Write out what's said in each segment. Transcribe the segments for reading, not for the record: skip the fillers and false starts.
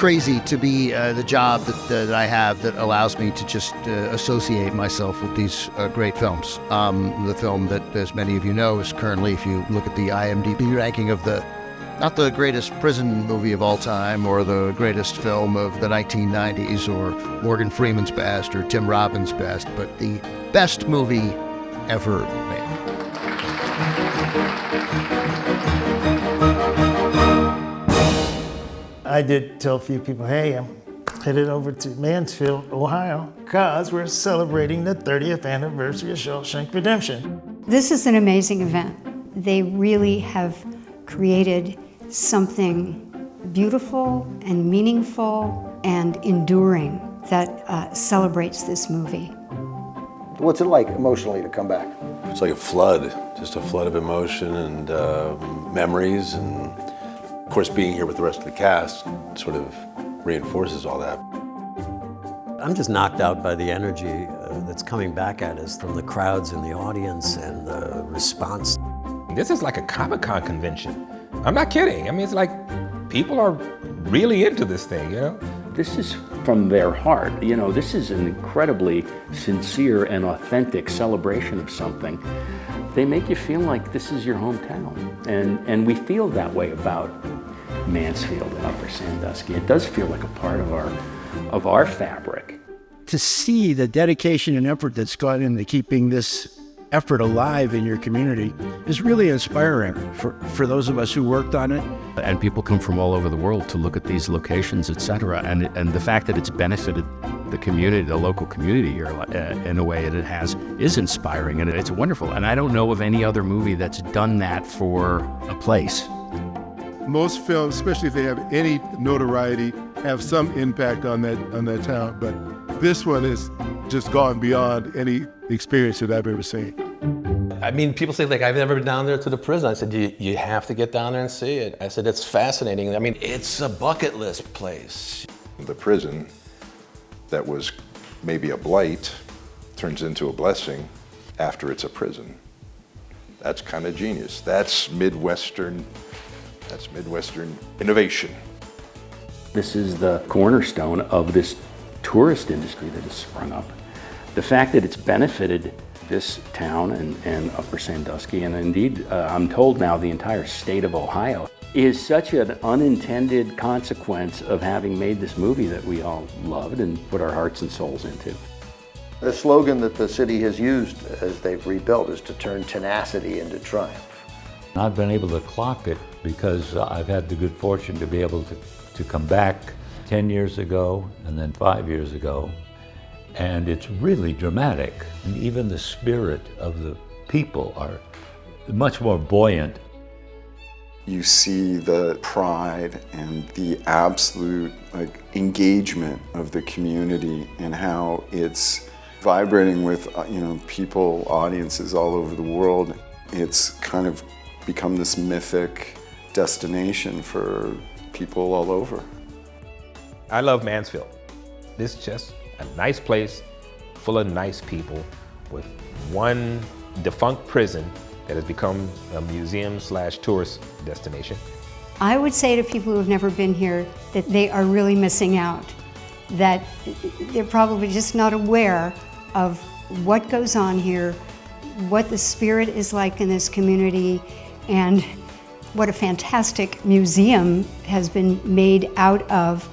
crazy to be the job that I have that allows me to just associate myself with these great films. The film that, as many of you know, is currently, if you look at the IMDb ranking of not the greatest prison movie of all time or the greatest film of the 1990s or Morgan Freeman's best or Tim Robbins' best, but the best movie ever made. I did tell a few people, hey, I'm headed over to Mansfield, Ohio, because we're celebrating the 30th anniversary of Shawshank Redemption. This is an amazing event. They really have created something beautiful and meaningful and enduring that celebrates this movie. What's it like emotionally to come back? It's like a flood, just a flood of emotion and memories, and of course being here with the rest of the cast sort of reinforces all that. I'm just knocked out by the energy that's coming back at us from the crowds in the audience and the response. This is like a Comic-Con convention. I'm not kidding. I mean, it's like people are really into this thing, you know? This is from their heart. You know, this is an incredibly sincere and authentic celebration of something. They make you feel like this is your hometown. And we feel that way about Mansfield and Upper Sandusky. It does feel like a part of our fabric. To see the dedication and effort that's gone into keeping this effort alive in your community is really inspiring for those of us who worked on it. And people come from all over the world to look at these locations, etc. And the fact that it's benefited the community, the local community here in a way that it has, is inspiring, and it's wonderful. And I don't know of any other movie that's done that for a place. Most films, especially if they have any notoriety, have some impact on that town. But this one has just gone beyond any experience that I've ever seen. I mean, people say, like, I've never been down there to the prison. I said, you have to get down there and see it. I said, it's fascinating. I mean, it's a bucket list place. The prison that was maybe a blight turns into a blessing after it's a prison. That's kind of genius. That's Midwestern innovation. This is the cornerstone of this tourist industry that has sprung up. The fact that it's benefited this town and Upper Sandusky, and indeed, I'm told now the entire state of Ohio, is such an unintended consequence of having made this movie that we all loved and put our hearts and souls into. The slogan that the city has used as they've rebuilt is to turn tenacity into triumph. I've been able to clock it because I've had the good fortune to be able to come back 10 years ago and then 5 years ago. And it's really dramatic. And even the spirit of the people are much more buoyant. You see the pride and the absolute engagement of the community and how it's vibrating with people, audiences all over the world. It's kind of become this mythic destination for people all over. I love Mansfield. This is just a nice place full of nice people with one defunct prison that has become a museum/tourist destination. I would say to people who have never been here that they are really missing out, that they're probably just not aware of what goes on here, what the spirit is like in this community, and what a fantastic museum has been made out of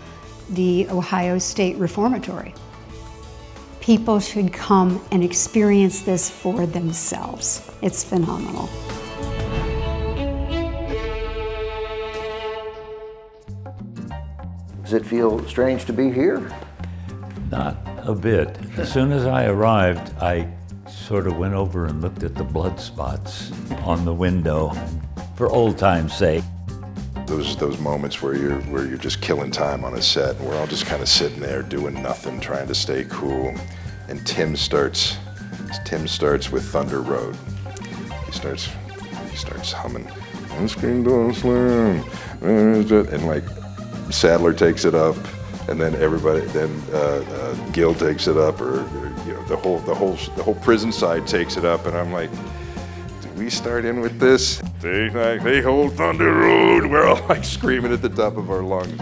the Ohio State Reformatory. People should come and experience this for themselves. It's phenomenal. Does it feel strange to be here? Not a bit. As soon as I arrived, I sort of went over and looked at the blood spots on the window for old time's sake. Those moments where you're just killing time on a set, and we're all just kind of sitting there doing nothing, trying to stay cool. And Tim starts with Thunder Road. He starts humming, "Screen Door Slam," and like Sadler takes it up, and then Gil takes it up, or the whole prison side takes it up, and I'm like, did we start in with this? They hold Thunder Road. We're all like screaming at the top of our lungs.